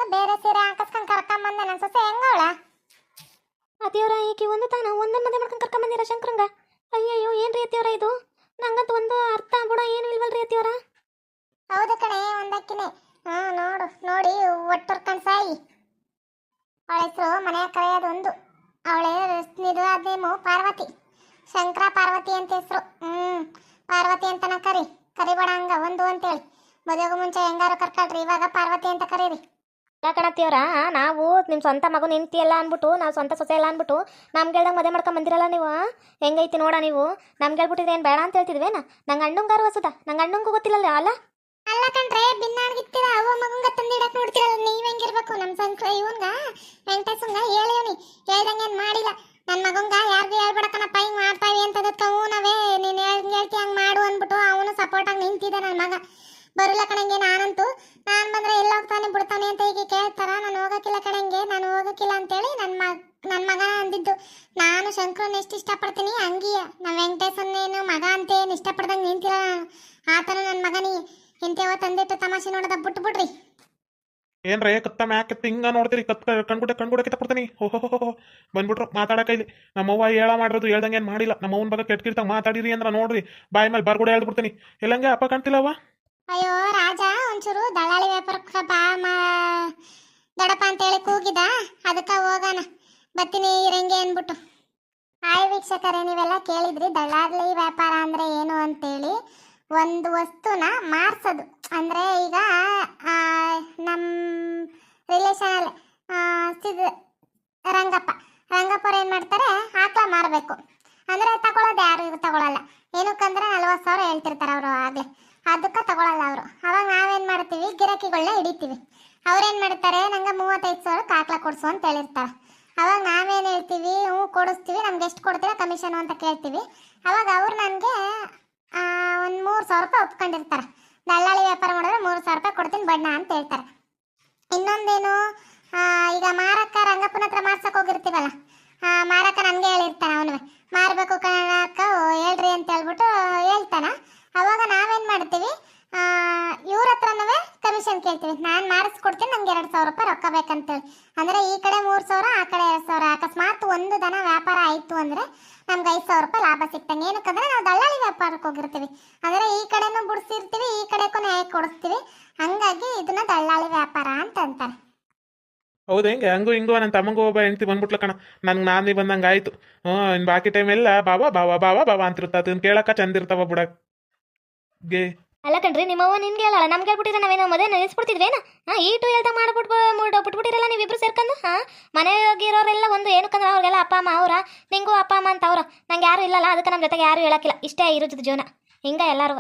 ಒಂದು ಬೇರೆ ಸೀರೆ ಹಾಕಿಸ್ಕೊಂಡು ಕರ್ಕೊಂಬಂದೆ ನನ್ನ ಸೊಸೆ ಹೆಂಗವಳ. ಅತಿಯವರ ಈಕಿ ಒಂದು ತಾನು ಒಂದೊಂದು ಮದುವೆ ಮಾಡ್ಕೊಂಡು ಕರ್ಕೊಂಬಂದಿರ ಶಂಕರಂಗ. ಅಯ್ಯಯ್ಯೋ ಏನ್ರಿ ಅತಿಯವರ ಇದು, ನಂಗಂತೂ ಒಂದು ಅರ್ಥ ಬಿಡ ಏನು ಇಲ್ವಲ್ರಿ ಅತಿಯವರ. ಹೌದು ಕಣೆ, ಒಂದಕ್ಕಿನೇ. ನೋಡು ನೋಡಿ ಒಟ್ಟುರ್ಕಂಡ್ ಸಾಯಿ. ಅವಳ ಹೆಸರು ಮನೆಯ ಕರೆಯೋದು ಒಂದು. ಅವಳೆ ನಿಜವಾದ ನೇಮು ಪಾರ್ವತಿ, ಶಂಕರ ಪಾರ್ವತಿ ಅಂತ ಹೆಸರು. ಪಾರ್ವತಿ ಅಂತನ ಕರಿಬೇಡ ಹಂಗ ಒಂದು ಅಂತೇಳಿ. ಮದುವೆಗೂ ಮುಂಚೆ ಹೆಂಗಾರು ಕರ್ಕೊಳ್ರಿ, ಇವಾಗ ಪಾರ್ವತಿ ಅಂತ ಕರೀರಿ. ಎಲ್ಲ ಕಣತಿಯವರ, ನಾವು ನಿಮ್ಮ ಸ್ವಂತ ಮಗು ನಿಂತಿಯಲ್ಲ ಅಂದ್ಬಿಟ್ಟು, ನಾವು ಸ್ವಂತ ಸೊಸೆ ಎಲ್ಲ ಅಂದ್ಬಿಟ್ಟು ನಮ್ಗೆ ಹೇಳ್ದಂಗೆ ಮದುವೆ ಮಾಡ್ಕೊಂಡು ಬಂದಿರಲ್ಲ ನೀವು. ಹೆಂಗೈತಿ ನೋಡ ನೀವು. ನಮ್ಗೆ ಹೇಳ್ಬಿಟ್ಟಿದ್ರೆ ಏನು ಬೇಡ ಅಂತ ಹೇಳ್ತಿದ್ವೇನ? ನಂಗೆ ಅಣ್ಣಂಗಾರು ಹೊಸದ, ನಂಗೆ ಅಣ್ಣಂಗೂ ಗೊತ್ತಿಲ್ಲಲ್ಲ ಅಲ್ಲ. ಅಲ್ಲ ಕಣ್ರೆ, ಬಿನ್ನಾಡ್ಗಿತ್ತೀರ ಅವ್ವ ಮಗಂಗ ತಂದಿಡಕ್ ನೋಡ್ತಿರಲ್ಲ. ನೀವ್ ಹೆಂಗಿರ್ಬೇಕು? ನಮ್ ಸಂಕ್ರ ಇವನ್ಗ ವೆಂಕಟೇಶಂಗ ಹೇಳಿವ್ನಿ, ಹೇಳ್ದಂಗೆ ಏನ್ ಮಾಡಿಲ್ಲ. ನನ್ ಮಗಂಗ ಯಾರಿಗೂ ಹೇಳ್ಬಿಡಕನಪ್ಪ ಹಿಂಗ್ ಮಾಡ್ತಾವಿ ಅಂತದಕ್ಕ ನಾವೇ ನೀನ್ ಹೇಳ್ತಿ ಹಂಗ್ ಮಾಡು ಅಂದ್ಬಿಟ್ಟು ಅವನು ಸಪೋರ್ಟ್ ಆಗಿ ನಿಂತಿದ್ದ. ನನ್ ಮಗ ಬರಲ್ಲ ಕಣಂಗೆ. ನಾನಂತೂ ನಾನ್ ಬಂದ್ರೆ ಎಲ್ಲ ಹೋಗ್ತಾನೆ ಬಿಡ್ತಾನೆ ಅಂತ ಈಗ ಕೇಳ್ತಾರ. ನಾನು ಹೋಗಕ್ಕಿಲ್ಲ ಕಣಂಗೆ, ನಾನು ಹೋಗಕ್ಕಿಲ್ಲ ಅಂತೇಳಿ ನನ್ ಮಗ ಅಂದಿದ್ದು. ನಾನು ಶಂಕರನ್ನ ಎಷ್ಟು ಇಷ್ಟಪಡ್ತೀನಿ ಹಂಗಿಯ ನಮ್ ವೆಂಕಟೇಶನ್ನೇನು ಮಗ ಅಂತ ಏನ್ ಇಷ್ಟಪಡ್ದಂಗೆ ನಿಂತಿಲ್ಲ ನಾನು. ಆತನ ನನ್ ಮಗನಿ ಇಂತೇವ ತಂದಿಟ್ಟು ತಮಾಷೆ ನೋಡೋದ ಬಿಟ್ಬಿಡ್ರಿ. ಏನ್ರೇ ಕತ್ತ ಮ್ಯಾಕತ್ತ ಹಿಂಗ ನೋಡ್ತೀರಿ? ಕಣ್ಗುಡೆ ಕಿತ್ತಪಡ್ತೀನಿ. ಓಹೋ ಬಂದ್ಬಿಟ್ರು ಮಾತಾಡಕ ಇಲ್ಲಿ. ನಮ್ಮವ್ವ ಹೇಳ ಮಾಡಿರೋದು ಹೇಳ್ದಂಗೆ ಏನು ಮಾಡಿಲ್ಲ. ನಮ್ಮವ್ವನ ಬಗ್ಗೆ ಕೆಟ್ಟ ಮಾತಾಡಿರಿ ಅಂದ್ರೆ ನೋಡ್ರಿ ಬಾಯಿ ಮೇಲೆ ಬರ್ಗುಡೆ ಹೇಳ್ಬಿಡ್ತೀನಿ. ಎಲ್ಲಂಗೆ ಅಪ್ಪ ಕಾಣ್ತಿಲ್ಲವ್ವ. ಅಯ್ಯೋ ರಾಜ ಒಂಚೂರು ದಳ್ಳಾಳಿ ವ್ಯಾಪಾರಕ್ಕೆ ಬಾ ದಡಪ ಅಂತೇಳಿ ಕೂಗಿದ, ಅದಕ್ಕೆ ಹೋಗೋಣ ಬತ್ತೀನಿ ಇರಂಗೆ ಅಂದ್ಬಿಟ್ಟು. ಹಾಯ್ ವೀಕ್ಷಕರೇ, ನೀವೆಲ್ಲ ಕೇಳಿದ್ರಿ ದಳ್ಳಾಳಿ ವ್ಯಾಪಾರ ಅಂದ್ರೆ ಏನು ಅಂತೇಳಿ. ಒಂದು ವಸ್ತುನ ಮಾರ್ಸೋದು ಅಂದ್ರೆ ಈಗ ನಮ್ಮ ರಿಲೇಷನಲ್ಲಿ ರಂಗಪ್ಪರು ಏನು ಮಾಡ್ತಾರೆ, ಆಕಳ ಮಾರಬೇಕು ಅಂದರೆ ತಗೊಳ್ಳೋದು ಯಾರು ತಗೊಳ್ಳಲ್ಲ. ಏನಕ್ಕಂದ್ರೆ 40,000 ಹೇಳ್ತಿರ್ತಾರೆ ಅವರು, ಆಗಲೇ ಅದಕ್ಕೆ ತಗೊಳ್ಳಲ್ಲ ಅವರು. ಅವಾಗ ನಾವೇನು ಮಾಡ್ತೀವಿ, ಗಿರಾಕಿಗಳನ್ನ ಹಿಡಿತೀವಿ. ಅವ್ರೇನು ಮಾಡ್ತಾರೆ, ನಂಗೆ 35,000 ಆಕಳ ಕೊಡಿಸು ಅಂತ ಹೇಳಿರ್ತಾರೆ. ಅವಾಗ ನಾವೇನು ಹೇಳ್ತೀವಿ, ಹ್ಞೂ ಕೊಡಿಸ್ತೀವಿ, ನಮ್ಗೆ ಎಷ್ಟು ಕೊಡ್ತೀರಾ ಕಮಿಷನು ಅಂತ ಕೇಳ್ತೀವಿ. ಅವಾಗ ಅವ್ರು ನನಗೆ ಒಂದು 3,000 ರೂಪಾಯಿ ಒಪ್ಕೊಂಡಿರ್ತಾರೆ. ದಳ್ಳಾಳಿ ವ್ಯಾಪಾರ ಮಾಡಿದ್ರೆ 3,000 ರೂಪಾಯಿ ಕೊಡ್ತೀನಿ ಬಣ್ಣ ಅಂತ ಹೇಳ್ತಾರೆ. ಇನ್ನೊಂದೇನು, ಈಗ ಮಾರಕ್ಕ ರಂಗಪ್ಪನ ಹತ್ರ ಮಾರ್ಸಕ್ಕೆ ಹೋಗಿರ್ತೀವಲ್ಲ, ಮಾರಕ್ಕ ನನಗೆ ಹೇಳಿರ್ತಾನೆ, ಅವನು ಮಾರಬೇಕು ಕಣಕ್ಕ ಹೇಳ್ರಿ ಅಂತ ಹೇಳ್ಬಿಟ್ಟು ಹೇಳ್ತಾನೆ. ಅವಾಗ ನಾವೇನು ಮಾಡ್ತೀವಿ, ಇವ್ರ ಹತ್ರನೂ ಕಮಿಷನ್ ಕೇಳ್ತೀವಿ. ನಾನು ಮಾಡಿಸ್ಕೊಡ್ತೀನಿ, ನಂಗೆ 2,000 ರೂಪಾಯಿ ರೊಕ್ಕ ಬೇಕಂತೇಳಿ. ಅಂದರೆ ಈ ಕಡೆ 3,000, ಆ ಕಡೆ 2,000. ಅಕಸ್ಮಾತ್ ಒಂದು ದನ ವ್ಯಾಪಾರ ಆಯಿತು ಅಂದರೆ ನಮ್ಗೆ 5,000 ರೂಪಾಯಿ ಲಾಭ ಸಿಗ್ತಂಗೆ. ಏನಕ್ಕಂದ್ರೆ ನಾವು ದಳ್ಳಾಳಿ ವ್ಯಾಪಾರಕ್ಕೆ ಹೋಗಿರ್ತೀವಿ. ಅಂದರೆ ಈ ಕಡೆನೂ ಬಿಡಿಸಿರ್ತೀವಿ, ಈ ಕಡೆಗೂ ನ್ಯಾಯ ಕೊಡಿಸ್ತೀವಿ. ಹಂಗಾಗಿ ಇದನ್ನ ದಳ್ಳಾಳಿ ವ್ಯಾಪಾರ ಅಂತ ಅಂತಾರೆ. ಹೌದು, ಹೆಂಗೆ ಹಂಗೂ ಹಿಂಗೂ ನನ್ನ ತಮ್ಮಂಗೂ ಒಬ್ಬ ಹೆಂಡ್ತಿ ಬಂದ್ಬಿಟ್ಲ ಕಣ. ನಂಗೆ ನಾನೇ ಬಂದಂಗೆ ಆಯಿತು. ಇನ್ನು ಬಾಕಿ ಟೈಮ್ ಎಲ್ಲ ಬಾವಾ ಅಂತಿರ್ತ. ಅದನ್ನ ಕೇಳಕ್ಕ ಚಂದ ಇರ್ತಾವ ಬಿಡಕ್ಕೆ. ಅಲ್ಲ ಕಣ್ರಿ, ನಿಮ್ಮವ್ವ ನಿನ್ಗೆ ಹೇಳಲ್ಲ, ನಮ್ಗೆ ಹೇಳ್ಬಿಟ್ಟಿದ್ರೆ ನಾವೇನೋ ಮದುವೆ ನಿಲ್ಲಿಸ್ಬಿಡ್ತಿದ್ವೇನ? ಈಟು ಹೇಳ್ದಾಗ ಬಿಟ್ಬಿಟ್ಟಿರಲ್ಲ ನೀವಿಬ್ರು ಸೇರ್ಕೊಂಡು. ಮನೆಯಾಗಿರೋರೆಲ್ಲ ಒಂದು ಏನಕ್ಕಂದ್ರೆ ಅವ್ರಿಗೆಲ್ಲ ಅಪ್ಪ ಅಮ್ಮ ಅವರ, ನಿಂಗೂ ಅಪ್ಪ ಅಮ್ಮ ಅಂತ ಅವ್ರ. ನಂಗೆ ಯಾರು ಇಲ್ಲಲ್ಲ, ಅದಕ್ಕೆ ನಮ್ಮ ಜೊತೆಗೆ ಯಾರು ಹೇಳಕ್ಕಿಲ್ಲ. ಇಷ್ಟೇ ಇರೋದು ಜೀವನ, ಹಿಂಗೆ ಎಲ್ಲರೂ.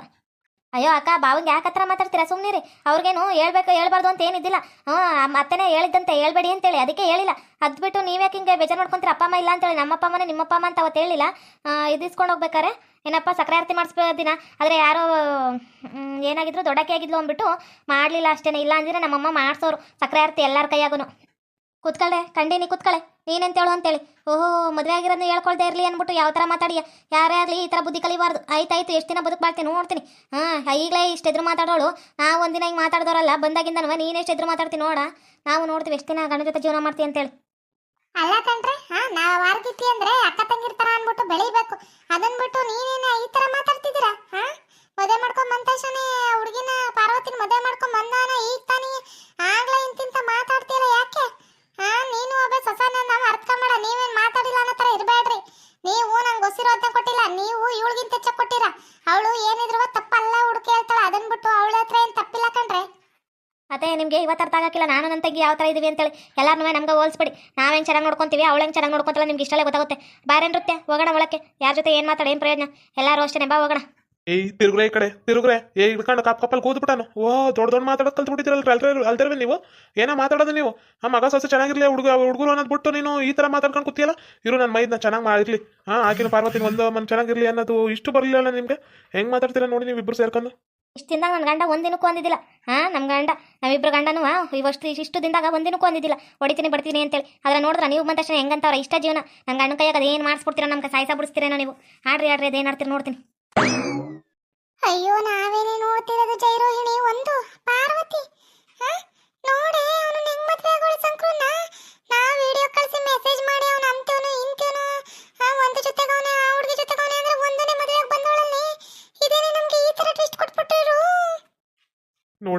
ಅಯ್ಯೋ ಅಕ್ಕ, ಬಾವಂಗೆ ಯಾಕೆ ಹತ್ರ ಮಾತಾಡ್ತೀರಾ? ಸುಮ್ಮನಿರಿ. ಅವ್ರಿಗೇನು ಹೇಳ್ಬಾರ್ದು ಅಂತ ಏನಿದ್ದಿಲ್ಲ. ಅತ್ತನೇ ಹೇಳಿದ್ದಂತೆ ಹೇಳ್ಬೇಡಿ ಅಂತೇಳಿ, ಅದಕ್ಕೆ ಹೇಳಿಲ್ಲ. ಅದು ಬಿಟ್ಟು ನೀವ್ಯಾಕೆ ಹಿಂಗೆ ಬೇಜಾರು ಮಾಡ್ಕೊಂತೀರ? ಅಪ್ಪ ಅಮ್ಮ ಇಲ್ಲ ಅಂತೇಳಿ. ನಮ್ಮಪ್ಪ ಅಮ್ಮನೇ ನಿಮ್ಮಪ್ಪ ಅಮ್ಮ ಅಂತ ಅವತ್ತು ಹೇಳಿಲ್ಲ. ಇದಿಸ್ಕೊಂಡು ಹೋಗ್ಬೇಕಾರೆ ಏನಪ್ಪ ಸಕ್ಕರೆ ಆರತಿ ಮಾಡಿಸ್ಬೇಕು ದಿನ, ಆದರೆ ಯಾರೋ ಏನಾಗಿದ್ರು ದೊಡ್ಡಕ್ಕೆ ಆಗಿದ್ಲು ಅಂದ್ಬಿಟ್ಟು ಮಾಡಲಿಲ್ಲ ಅಷ್ಟೇ. ಇಲ್ಲ ಅಂದಿದ್ರೆ ನಮ್ಮಮ್ಮ ಮಾಡಿಸೋರು ಸಕ್ಕರೆ ಆರತಿ ಎಲ್ಲರ ಕೈಯಾಗೂ. ಕೂತ್ಕೊಳ್ಳೆ ಕಂಡೀನಿ, ಕೂತ್ಕೊಳ್ಳೆ ನೀನೆಂತೇಳು ಅಂತೇಳಿ. ಓಹೋ, ಮದುವೆ ಆಗಿರೋದು ಹೇಳ್ಕೊಳ್ದೇ ಇರಲಿ ಅಂದ್ಬಿಟ್ಟು ಯಾವ ಥರ ಮಾತಾಡಿಯ? ಯಾರೇ ಆಗಲಿ ಈ ಥರ ಬುದ್ಧಿ ಕಲಿಬಾರ್ದು. ಆಯ್ತಾಯ್ತು, ಎಷ್ಟು ದಿನ ಬದುಕಬಾರ್ತೀನಿ ನೋಡ್ತೀನಿ. ಈಗಲೇ ಇಷ್ಟು ಎದುರು ಮಾತಾಡೋಳು. ನಾವು ಒಂದಿನ ಹಿಂಗೆ ಮಾತಾಡ್ದವ್ರಲ್ಲ, ಬಂದಾಗಿಂದನವ ನೀನೆಷ್ಟು ಎದುರು ಮಾತಾಡ್ತೀನಿ ನೋಡ. ನಾವು ನೋಡ್ತೀವಿ ಎಷ್ಟು ದಿನ ಗಂಡ ಜೊತೆ ಜೀವನ ಮಾಡ್ತೀವಿ ಅಂತೇಳಿ. ಅಲ್ಲ ಕಣ್ರಿ, ನಾವು ವಾರಗಿತ್ತಿ ಅಂದ್ರೆ ಅಕ್ಕ ತಂಗಿರ್ತಾರ ಅಂದ್ಬಿಟ್ಟು ಬೆಳಿಬೇಕು. ಅದನ್ ಬಿಟ್ಟು ನೀನೇನ ಈ ತರ ಮಾತಾಡ್ತಿದ್ದೀರಾ? ಮದುವೆ ಮಾಡ್ಕೊಂಡ್ ಬಂದ ತಕ್ಷಣ ಹುಡುಗಿನ ಪಾರ್ವತಿನ ಮದುವೆ ಮಾಡ್ಕೊಂಡ್ ಬಂದಾನ, ಈಗ ತಾನೇ ಆಗ್ಲೇ ಇಂತಿಂತ ಮಾತಾಡ್ತೀರ ಯಾಕೆ? ನೀನು ಒಬ್ಬ ಸೊಸನ ನಾವು ಅರ್ಥ ಮಾಡ. ನೀವೇನ್ ಮಾತಾಡಿಲ್ಲ ಅನ್ನೋ ತರ ಇರಬೇಡ್ರಿ. ನೀವು ನಂಗೆ ಗೊಸಿರೋದ್ನ ಕೊಟ್ಟಿಲ್ಲ, ನೀವು ಇವಳಿಗಿಂತ ಹೆಚ್ಚ ಕೊಟ್ಟಿರ. ಅವಳು ಏನಿದ್ರು ತಪ್ಪಲ್ಲ ಹುಡುಕಿ ಹೇಳ್ತಾಳ, ಅದನ್ ಬಿಟ್ಟು ಅವಳ ಹತ್ರ ಏನ್ ತಪ್ಪಿಲ್ಲ ಕಣ್ರಿ. ಅದೇ ನಿಮಗೆ ಇವತ್ತು ಅರ್ಥ ಆಗಕ್ಕಿಲ್ಲ, ನಾನು ನನ್ನ ತಂಗಿ ಯಾವ ಥರ ಇದೀವಿ ಅಂತೇಳಿ. ಎಲ್ಲರೂ ನಮ್ಗೆ ಹೋಲಿಸ್ಬಿಡಿ. ನಾವು ಹೆಂಗೆ ಚೆನ್ನಾಗಿ ನೋಡ್ಕೊತೀವಿ, ಅವಳು ಹೆಂಗೆ ಚೆನ್ನಾಗಿ ನೋಡ್ಕೊತಲ್ಲ, ನಿಮ್ಗೆ ಇಷ್ಟಲ್ಲೇ ಗೊತ್ತಾಗುತ್ತೆ. ಬಾರೆ ನೃತ್ಯ ಹೋಗೋಣ ಒಳಕ್ಕೆ. ಯಾರ ಜೊತೆ ಏನು ಮಾತಾಡ ಏನು ಪ್ರಯೋಜನ? ಎಲ್ಲರೂ ಅಷ್ಟೇ, ಬಾ ಹೋಗೋಣ. ತಿರುಗ್ರೆ ಈ ಕಡೆ ತಿರುಗ್ರೆ. ಹಿಡ್ಕೊಂಡು ಕಪ್ಪಲ್ಲಿ ಕೂತ್ಬಿಟ್ಟಾನು. ದೊಡ್ಡ ಮಾತಾಡೋದು ಕಲ್ತ್ಬಿಟ್ಟಿದ್ರಲ್ಲ ಅಲ್ದಿರ್ವೆ ನೀವು. ಏನೋ ಮಾತಾಡೋದು ನೀವು. ಮಗ ಸೊಸೆ ಚೆನ್ನಾಗಿರ್ಲಿ, ಹುಡುಗರು ಅನ್ನೋದು ಬಿಟ್ಟು ನೀನು ಈ ಥರ ಮಾತಾಡ್ಕೊಂಡು ಕೂತಿಯಲ್ಲ. ಇರು ನನ್ನ ಮೈದನ್ನ ಚೆನ್ನಾಗಿ ಮಾಡಿರ್ಲಿ. ಆಕಿನ ಪಾರ್ವತಿನ ಒಂದು ಮನ್ ಚೆನ್ನಾಗಿರ್ಲಿ ಅನ್ನೋದು ಇಷ್ಟು ಬರಲಿಲ್ಲ ನಿಮಗೆ. ಹೆಂಗೆ ಮಾತಾಡ್ತೀರಾ ನೋಡಿ ನೀವು ಇಬ್ಬರು ಸೇರ್ಕೊಂಡು. ಇಷ್ಟು ದಿನದಾಗ ನನ್ನ ಗಂಡ ಒಂದಿನಕ್ಕೂ ಅಂದಿದ್ದಿಲ್ಲ. ನಮ್ಮ ಗಂಡ ನಮ್ಮಿಬ್ರು ಗಂಡನೂ ಇಷ್ಟು ದಿನದಾಗ ಒಂದಿನಕ್ಕೂ ಅಂದಿದ್ದಿಲ್ಲ ಹೊಡಿತೀನಿ ಬಡ್ತೀನಿ ಅಂತೇಳಿ. ಆದರೆ ನೋಡಿದ್ರೆ ನೀವು ಬಂದ ತಕ್ಷಣ ಹೆಂಗಂತವ್ರ ಇಷ್ಟ ಜೀವನ. ನನ್ನ ಗಂಡ ಕೈಯಾಗ ಅದೇನು ಮಾಡಿಸ್ಬಿಡ್ತೀರ, ನಮ್ಗೆ ಸಾಯಿಸ ಬಿಡಿಸ್ತೀರೇನೋ ನೀವು. ಆಡ್ರಿ ಅದೇನು ಆಡ್ತೀರಿ ನೋಡ್ತೀನಿ. ಅಯ್ಯೋ, ನಾವೇನೇ ನೋಡ್ತಿರೋದು ಜೈರೋಹಿಣಿ, ಒಂದು ಪಾರ್ವತಿ. ನೋಡಿ ಅವನು ಹೆಂಗ್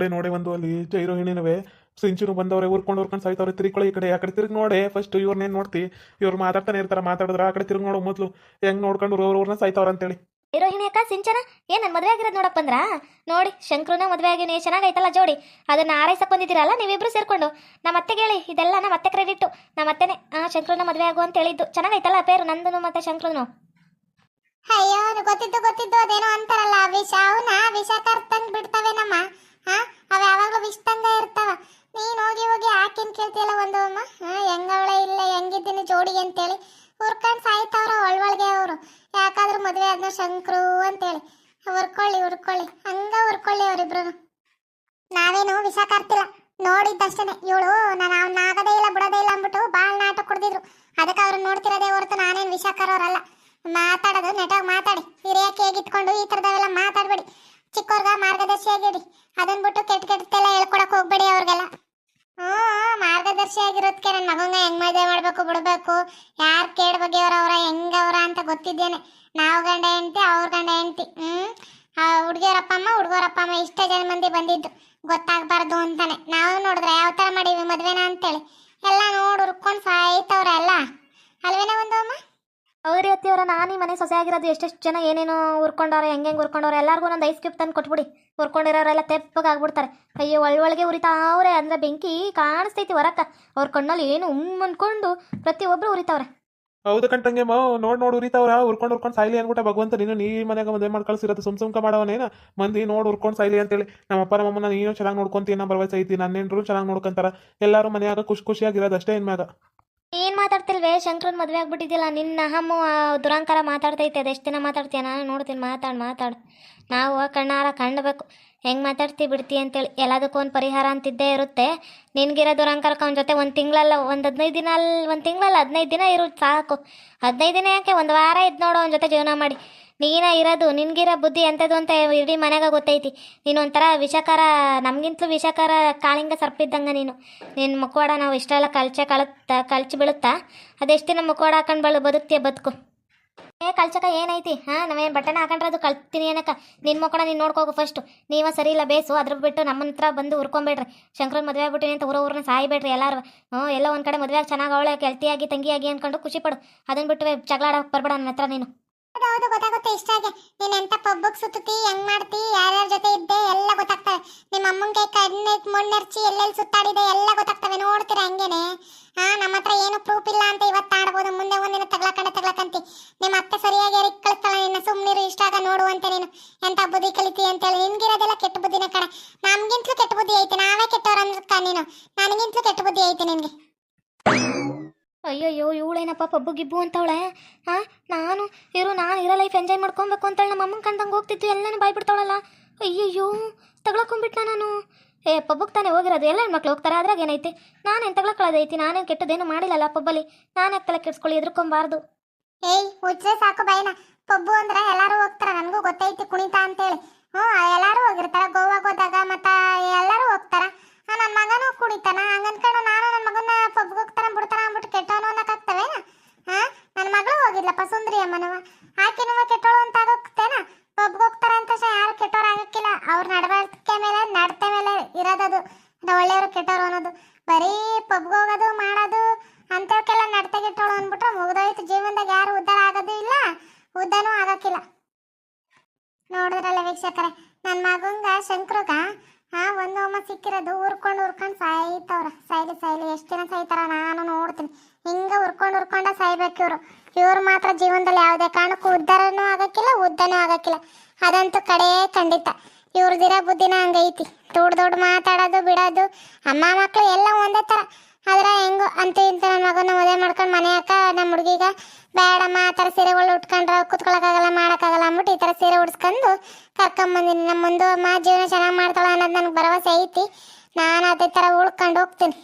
ನೋಡೆ ಒಂದು ಅಲ್ಲಿ ಜೈರೋಹಿಣಿನವೇ ಸಿಂಚುನು ಬಂದವ್ರೆ ಉರ್ಕೊಂಡು ಸಾಯ್ತವ್ರೆ ತಿರ್ಕೊಳ್ಳಿ ಈ ಕಡೆ ಆ ಕಡೆ ತಿರುಗಿ ನೋಡೆ ಫಸ್ಟ್ ಇವ್ರನ್ನೇನು ನೋಡ್ತಿ ಇವ್ರು ಮಾತಾಡ್ತಾನೆ ಇರ್ತಾರೆ ಮಾತಾಡಿದ್ರೆ ಆ ಕಡೆ ತಿರುಗಿ ನೋಡು ಮೊದಲು ಹೆಂಗ್ ನೋಡ್ಕೊಂಡು ಅವ್ರನ್ನ ಸಾಯ್ತವ್ರ ಅಂತೇಳಿ ರೋಹಿಣಿ ಅಕ್ಕ ಸಿಂಚನ ಏನ್ ನನ್ನ ಮದುವೆ ಆಗಿರೋದು ನೋಡಕ್ ಬಂದ್ರಾ ನೋಡಿ ಶಂಕ್ರನ ಮದುವೆ ಆಗಿನಿ ಚೆನ್ನಾಗೈತಲ್ಲ ಜೋಡಿ ಅದನ್ನ ಆರೈಸಕ್ ಬಂದಿದ್ದೀರಲ್ಲ ನೀವಿಬ್ರು ಸೇರ್ಕೊಂಡು ನಮ್ಮ ಅತ್ತೆಗೆ ಹೇಳಿ ಇದೆಲ್ಲ ನಮ್ಮ ಅತ್ತೆ ಕ್ರೆಡಿಟ್ ನಮ್ಮ ಅತ್ತೆನೆ ಶಂಕ್ರನ ಮದುವೆ ಆಗು ಅಂತ ಹೇಳಿದ್ದು ಚೆನ್ನಾಗೈತಲ್ಲ ಪೇರು ನಂದನು ಮತ್ತೆ ಶಂಕ್ರನು ಅಯ್ಯೋ ಗೊತ್ತಿದ್ದು ಅದೇನೋ ಅಂತಾರಲ್ಲ ವಿಷ ಅವನ ವಿಷ ಕರ್ತಂಗ್ ಬಿಡ್ತವೆ ನಮ್ಮ ಅವ ಯಾವಾಗ್ಲೂ ವಿಷದಂಗ ಇರ್ತಾವ ನೀನ್ ಹೋಗಿ ಆಕಿನ್ ಕೇಳ್ತಿಯಲ್ಲ ಒಂದು ಅಮ್ಮ ಹೆಂಗವಳೆ ಇಲ್ಲ ಹೆಂಗಿದ್ದೀನಿ ಜೋಡಿ ಅಂತೇಳಿ ಹುರ್ಕೊಂಡ್ ಸಾಯ್ತವ್ರ ಒಳ್ಗೆ ಅವರು ಯಾಕಾದ್ರೂ ಮದ್ವೆ ಆದ್ನ ಶಂಕ್ರು ಅಂತೇಳಿ ಹುರ್ಕೊಳ್ಳಿ ಹಂಗ ಹುರ್ಕೊಳ್ಳಿ ಅವ್ರಿಬ್ರು ನಾವೇನು ವಿಷ ಕರ್ತಿಲ್ಲ ನೋಡಿದ್ದಷ್ಟೇನೆ ಇವಳು ನಾನು ಅವ್ನ ಆಗದೇ ಇಲ್ಲ ಬಿಡೋದೇ ಇಲ್ಲ ಅಂದ್ಬಿಟ್ಟು ಬಾಳ್ ನಾಟಕ ಕುಡ್ದಿದ್ರು ಅದಕ್ಕೆ ಅವ್ರನ್ನ ನೋಡ್ತಿರೋದೇ ಹೊರತು ನಾನೇನು ವಿಷ ಕರೋರಲ್ಲ ಮಾತಾಡೋದು ನೆಟಾಗಿ ಮಾತಾಡಿ ಹಿರಿಯಕ್ಕೆ ಹೇಗಿಟ್ಕೊಂಡು ಈ ಥರದವೆಲ್ಲ ಮಾತಾಡಬೇಡಿ ಚಿಕ್ಕವ್ರಿಗೆ ಮಾರ್ಗದರ್ಶಿ ಆಗಿರಿ ಅದನ್ನ ಬಿಟ್ಟು ಕೆಟ್ಟೆಲ್ಲ ಹೇಳ್ಕೊಡಕ್ ಹೋಗ್ಬೇಡಿ ಅವ್ರಿಗೆಲ್ಲ ಮಾರ್ಗದರ್ಶಿ ಆಗಿರೋದಕ್ಕೆ ನನ್ನ ಮಗಂಗ ಹೆಂಗ್ ಮದುವೆ ಮಾಡ್ಬೇಕು ಬಿಡ್ಬೇಕು ಯಾರು ಕೇಳ ಬಗೆಯವ್ರವ್ರ ಹೆಂಗವ್ರ ಅಂತ ಗೊತ್ತಿದ್ದೇನೆ ನಾವು ಗಂಡ ಹೆಂಡತಿ ಅವ್ರ ಗಂಡ ಹೆಂಡತಿ ಹುಡುಗಿಯರಪ್ಪ ಅಮ್ಮ ಇಷ್ಟೇ ಜನ ಮಂದಿ ಬಂದಿದ್ದು ಗೊತ್ತಾಗ್ಬಾರ್ದು ಅಂತಾನೆ ನಾವು ನೋಡಿದ್ರೆ ಯಾವ ಥರ ಮಾಡೀವಿ ಮದ್ವೆನ ಅಂತೇಳಿ ಎಲ್ಲ ನೋಡಿ ಹುರ್ಕೊಂಡು ಸಾಯ್ತವ್ರ ಎಲ್ಲ ಅಲ್ವೇನ ಒಂದು ಅಮ್ಮ ಹೌದ್ರಿ ಅತ್ತಿಯವರ ನಾನು ಈ ಮನೆ ಸೊಸೆ ಆಗಿರೋದು ಎಷ್ಟೆಷ್ಟು ಜನ ಏನೇನು ಹುರ್ಕೊಂಡವ್ರೆ ಹೆಂಗೆ ಹುರ್ಕೊಂಡವ್ರೆ ಎಲ್ಲರಿಗೂ ಒಂದು ಐಸ್ ಕ್ಯೂಬ್ ತಂದು ಕೊಟ್ಬಿಡಿ ಹುರ್ಕೊಂಡಿರೋರೆಲ್ಲ ತೆಪ್ಪಗಾಗ್ಬಿಡ್ತಾರೆ ಅಯ್ಯೋ ಒಳಗೆ ಉರಿತಾವ್ರೆ ಅಂದ್ರೆ ಬೆಂಕಿ ಕಾಣಿಸ್ತೈತಿ ಹೊರಕ್ಕ ಅವ್ರ ಕಣ್ಣಲ್ಲಿ ಏನು ಅನ್ಕೊಂಡು ಪ್ರತಿಯೊಬ್ಬರು ಉರಿತಾವ್ರೆ ಹೌದು ಕಂಟಂಗೆ ನೋಡ್ ಉರಿತಾವ್ರ ಉರ್ಕೊಂಡು ಸಾಯ್ಲಿ ಅನ್ಬಿಟ್ಟ ಭಗವಂತ ನೀನು ಮನೆಯಾಗ ಮದುವೆ ಮಾಡಿ ಕಳ್ಸಿರತ್ತೆ ಸುಮ್ಕ ಮಾಡವನೇನ ಮಂದಿ ಉರ್ಕೊಂಡು ಸಾಯ್ಲಿ ಅಂತೇಳಿ ನಮ್ಮ ಅಪ್ಪ ನಮ್ಮನ್ನ ನೀನು ಚೆನ್ನಾಗಿ ನೋಡ್ಕೊಂತೀನಿ ಭರವಸೆ ಐತಿ ನನ್ನೇನ್ರು ಚೆನ್ನಾಗಿ ನೋಡ್ಕೊಂತಾರ ಎಲ್ಲರೂ ಮನೆಯಾಗ ಖುಷಿಯಾಗಿರೋದು ಅಷ್ಟೇ ಮ್ಯಾಗ ಏನು ಮಾತಾಡ್ತಿಲ್ವೇ ಶಂಕ್ರನ್ ಮದುವೆ ಆಗ್ಬಿಟ್ಟಿದ್ದಿಲ್ಲ ನಿನ್ನ ಅಹಮ್ಮು ದುರಂಕಾರ ಮಾತಾಡ್ತೈತೆ ಅದೆಷ್ಟು ದಿನ ಮಾತಾಡ್ತೀಯ ನಾನು ನೋಡ್ತೀನಿ ಮಾತಾಡು ನಾವು ಕಣ್ಣಾರ ಕಾಣಬೇಕು ಹೆಂಗೆ ಮಾತಾಡ್ತಿ ಬಿಡ್ತಿ ಅಂತೇಳಿ ಎಲ್ಲದಕ್ಕೂ ಒಂದು ಪರಿಹಾರ ಅಂತಿದ್ದೇ ಇರುತ್ತೆ ನಿನ್ಗಿರೋ ದುರಂಕಾರಕ್ಕೆ ಅವನ ಜೊತೆ ಒಂದು ತಿಂಗಳಲ್ಲ ಒಂದು 15 ದಿನ 15 ದಿನ ಇರು ಸಾಕು 15 ದಿನ ಯಾಕೆ ಒಂದು ವಾರ ಇದ್ದು ನೋಡು ಅವನ ಜೊತೆ ಜೀವನ ಮಾಡಿ ನೀನ ಇರೋದು ನಿನ್ಗಿರೋ ಬುದ್ಧಿ ಎಂಥದ್ದು ಅಂತ ಇಡೀ ಮನೆಗೆ ಗೊತ್ತೈತಿ ನೀನು ಒಂಥರ ವಿಷಕಾರ ನಮಗಿಂತಲೂ ವಿಷಕಾರ ಕಾಳಿಂಗ ಸರ್ಪಿದ್ದಂಗೆ ನಿನ್ನ ಮುಖವಾಡ ನಾವು ಇಷ್ಟೆಲ್ಲ ಕಳ್ಚಿ ಬೀಳುತ್ತಾ ಅದೆಷ್ಟು ದಿನ ಮುಖವಾಡ ಹಾಕೊಂಡು ಬದುಕ್ತೀಯ ಬದುಕು ಕಳ್ಚಕ ಏನೈತಿ ನಾವೇನು ಬಟ್ಟೆನ ಹಾಕೊಂಡ್ರೆ ಅದು ಕಳ್ತೀನಿ ಏನಕ್ಕ ನಿನ್ನ ಮಕ್ಕಳ ನೀನು ನೋಡ್ಕೋಗು ಫಸ್ಟು ನೀವ ಸರಿ ಇಲ್ಲ ಬೇಸು ಅದ್ರ ಬಿಟ್ಟು ನಮ್ಮನ ಹತ್ರ ಬಂದು ಹುರ್ಕೊಂಬೇಡ್ರಿ ಶಂಕರನ್ ಮದುವೆ ಆಗ್ಬಿಟ್ಟಿನಿ ಅಂತ ಊರನ್ನ ಸಾಯ್ಬೇಡ್ರಿ ಎಲ್ಲರೂ ಎಲ್ಲ ಒಂದು ಕಡೆ ಮದುವೆ ಚೆನ್ನಾಗಿ ಅವಳೆ ಗೆಳತಿಯಾಗಿ ತಂಗಿಯಾಗಿ ಅಂದ್ಕೊಂಡು ಖುಷಿ ಪಡು ಅದನ್ನ ಬಿಟ್ಟು ಜಗಳ ಆಡೋಕೆ ಬರ್ಬೇಡ ನನ್ನ ಹತ್ರ ನೀನು ಹೌದು ಗೊತ್ತಾಗುತ್ತೆ ಇಷ್ಟ ಆಗಿ ನೀನ್ ಎಂತ ಪಬ್ಬಕ್ ಸುತ್ತಿ ಹೆಂಗ್ ಮಾಡ್ತಿ ಯಾರ್ಯಾರ ಜೊತೆ ಇದ್ದೆ ಎಲ್ಲ ಗೊತ್ತಾಗ್ತವೆ ನಿಮ್ಮ ಅಮ್ಮಂಗೆ ಕಣ್ಣೆ ಮಣ್ಣೆರ್ಚಿ ಎಲ್ಲೆಲ್ಲಿ ಸುತ್ತಾಡಿದೆ ಎಲ್ಲ ಗೊತ್ತಾಗ್ತವೆ ನೋಡ್ತೀರ ಹಂಗೇನೆ ನಮ್ಮ ಹತ್ರ ಏನು ಪ್ರೂಫ್ ಇಲ್ಲ ಅಂತ ಇವತ್ತು ಆಡ್ಬೋದು ಮುಂದೆ ಒಂದಿನ ತಗ್ಲಕಂತಿ ನಿಮ್ಮ ಅತ್ತೆ ಸರಿಯಾಗಿ ಎರಿಕ್ ಕಳಿಸ್ತಾಳ ನಿನ್ನ ಸುಮ್ಮನಿರು ಇಷ್ಟ ಆಗ ನೋಡುವಂತೆ ನೀನು ಎಂತ ಬುದ್ಧಿ ಕಲಿತಿ ಅಂತೇಳಿ ನಿನ್ಗಿರೋದೆಲ್ಲ ಕೆಟ್ಟ ಬುದ್ಧಿನ ಕಣ ನಮ್ಗಿಂತಲೂ ಕೆಟ್ಟ ಬುದ್ಧಿ ಐತೆ ನಾವೇ ಕೆಟ್ಟವ್ರ ಅಂದ್ರಕ್ಕ ನೀನು ನನಗಿಂತಲೂ ಕೆಟ್ಟ ಬುದ್ಧಿ ಐತೆ ನಿನ್ಗೆ ಅಯ್ಯಯ್ಯೋ ಇವಳೇನಪ್ಪ ಪಬ್ಬು ಗಿಬ್ಬು ಅಂತವಳೆ ನಾನು ಇರೋ ಲೈಫ್ ಎಂಜಾಯ್ ಮಾಡ್ಕೊಬೇಕು ಅಂತೇಳಿ ನಮ್ಮ ಅಮ್ಮನ ಕಂಡಂಗೆ ಹೋಗ್ತಿದ್ದು ಎಲ್ಲನೂ ಬಾಯ್ಬಿಡ್ತಾವಳಲ್ಲ ಅಯ್ಯಯ್ಯೋ ತಗೊಳಕೊಂಡ್ಬಿಟ್ನ ನಾನು ಪಬ್ಬಕ್ಕೆ ತಾನೇ ಹೋಗಿರೋದು ಎಲ್ಲ ಹೆಣ್ಮಕ್ಳು ಹೋಗ್ತಾರೆ ಅದ್ರಾಗ ಏನೈತಿ ನಾನೇನು ತಗೊಳಕೊಳ್ಳೋದೈತಿ ನಾನೇನು ಕೆಟ್ಟದೇನು ಮಾಡಿಲ್ಲಲ್ಲ ಪಬ್ಬಲ್ಲಿ ನಾನು ಯಾಕೆ ತಲೆ ಕೆಡ್ಸ್ಕೊಳ್ಳಿ ಎದ್ರಕೊಂಬಾರ್ದು ಹುಚ್ಚೆ ಸಾಕು ಬೈನ ಪಬ್ಬು ಅಂದ್ರೆ ಎಲ್ಲಾರು ಹೋಗ್ತಾರ ನನಗೂ ಗೊತ್ತೈತಿ ಕುಣಿತ ಅಂತೇಳಿ ಎಲ್ಲಾರು ಹೋಗಿರ್ತಾರ ಗೋವಾಗೆ ಹೋದಾಗ ಮತ್ತ ಎಲ್ಲಾರು ಹೋಗ್ತಾರ ನನ್ನ ಮಗನೂ ಕುಡಿತಾನ ಹಂಗನ್ಕೊಂಡು ನಾನು ನನ್ನ ಮಗನ ಪಬ್ಗೆ ಹೋಗ್ತಾನ ಬಿಡ್ತಾನ ಅಂದ್ಬಿಟ್ಟು ಕೆಟ್ಟವನು ಅನ್ನಕ್ಕಾಗ್ತವೆ ನನ್ನ ಮಗಳು ಹೋಗಿದ್ಲಪ್ಪ ಸುಂದ್ರಿ ಅಮ್ಮನವ ಆಕಿನೂ ಕೆಟ್ಟೋಳು ಅಂತ ಆಗೋಗ್ತೇನ ಪಬ್ಗೆ ಹೋಗ್ತಾರ ಅಂತ ಯಾರು ಕೆಟ್ಟೋರು ಆಗಕ್ಕಿಲ್ಲ ಅವ್ರ ನಡವಳಿಕೆ ಮೇಲೆ ನಡತೆ ಮೇಲೆ ಇರೋದದು ಒಳ್ಳೆಯವರು ಕೆಟ್ಟೋರು ಅನ್ನೋದು ಬರೀ ಪಬ್ಗೆ ಹೋಗೋದು ಮಾಡೋದು ಅಂತವಕ್ಕೆಲ್ಲ ನಡತೆ ಕೆಟ್ಟೋಳು ಅಂದ್ಬಿಟ್ರೆ ಮುಗಿದೋಯ್ತು ಜೀವನದಾಗ ಯಾರು ಉದ್ಧಾರ ಆಗೋದು ಇಲ್ಲ ಉದ್ದನೂ ಆಗಕ್ಕಿಲ್ಲ ನೋಡಿದ್ರಲ್ಲ ವೀಕ್ಷಕರೇ ನನ್ನ ಮಗಂಗ ಶಂಕ್ರಗ ಒಂದು ಅಮ್ಮ ಸಿಕ್ಕಿರೋದು ಹುರ್ಕೊಂಡು ಸಾಯ್ತವ್ರ ಸಾಯ್ಲಿ ಎಷ್ಟು ದಿನ ಸಾಯ್ತಾರ ನಾನು ನೋಡ್ತೀನಿ ಹಿಂಗ ಹುರ್ಕೊಂಡ ಸಾಯ್ಬೇಕು ಇವ್ರು ಮಾತ್ರ ಜೀವನದಲ್ಲಿ ಯಾವುದೇ ಕಾರಣಕ್ಕೂ ಉದ್ಧಾರನೂ ಆಗಕ್ಕಿಲ್ಲ ಉದ್ದನೂ ಆಗಕ್ಕಿಲ್ಲ ಅದಂತೂ ಕಡೆ ಖಂಡಿತ ಇವ್ರದಿರೋ ಬುದ್ಧಿನ ಹಂಗೈತಿ ದೊಡ್ಡ ಮಾತಾಡೋದು ಬಿಡೋದು ಅಮ್ಮ ಮಕ್ಕಳು ಎಲ್ಲ ಒಂದೇ ಥರ ಆದ್ರೆ ಹೆಂಗೋ ಅಂತ ಇಂತ ನನ್ನ ಮಗನ ಮದುವೆ ಮಾಡ್ಕೊಂಡು ಮನೆ ಹಾಕ ನಮ್ಮ ಹುಡುಗಿಗ ಬೇಡಮ್ಮ ಆ ಥರ ಸೀರೆಗಳು ಉಟ್ಕೊಂಡ್ರೆ ಕುತ್ಕೊಳಕ್ಕಾಗಲ್ಲ ಮಾಡೋಕ್ಕಾಗಲ್ಲ ಅಂದ್ಬಿಟ್ಟು ಈ ಥರ ಸೀರೆ ಉಡ್ಸ್ಕೊಂಡು ಕರ್ಕೊಂಬಂದಿನಿ ನಮ್ಮ ಮುಂದೆ ಅಮ್ಮ ಜೀವನ ಚೆನ್ನಾಗಿ ಮಾಡ್ತಾಳ ಅನ್ನೋದು ನನಗೆ ಭರವಸೆ ಐತಿ ನಾನು ಅದೇ ಥರ ಉಳ್ಕೊಂಡು ಹೋಗ್ತೀನಿ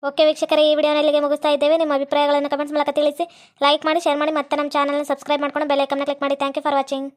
ಓಕೆ ವೀಕ್ಷಕರೇ ಈ ವಿಡಿಯೋನ ಇಲ್ಲಿಗೆ ಮುಗಿಸ್ತಾ ಇದ್ದೇವೆ ನಿಮ್ಮ ಅಭಿಪ್ರಾಯಗಳನ್ನು ಕಮೆಂಟ್ಸ್ ಮೂಲಕ ತಿಳಿಸಿ ಲೈಕ್ ಮಾಡಿ ಶೇರ್ ಮಾಡಿ ಮತ್ತೆ ನಮ್ಮ ಚಾನಲ್ನ ಸಬ್ಸ್ಕ್ರೈಬ್ ಮಾಡ್ಕೊಂಡು ಬೆಲ್ ಐಕನ್ನ ಕ್ಲಿಕ್ ಮಾಡಿ ಥ್ಯಾಂಕ್ ಯು ಫಾರ್ ವಾಚಿಂಗ್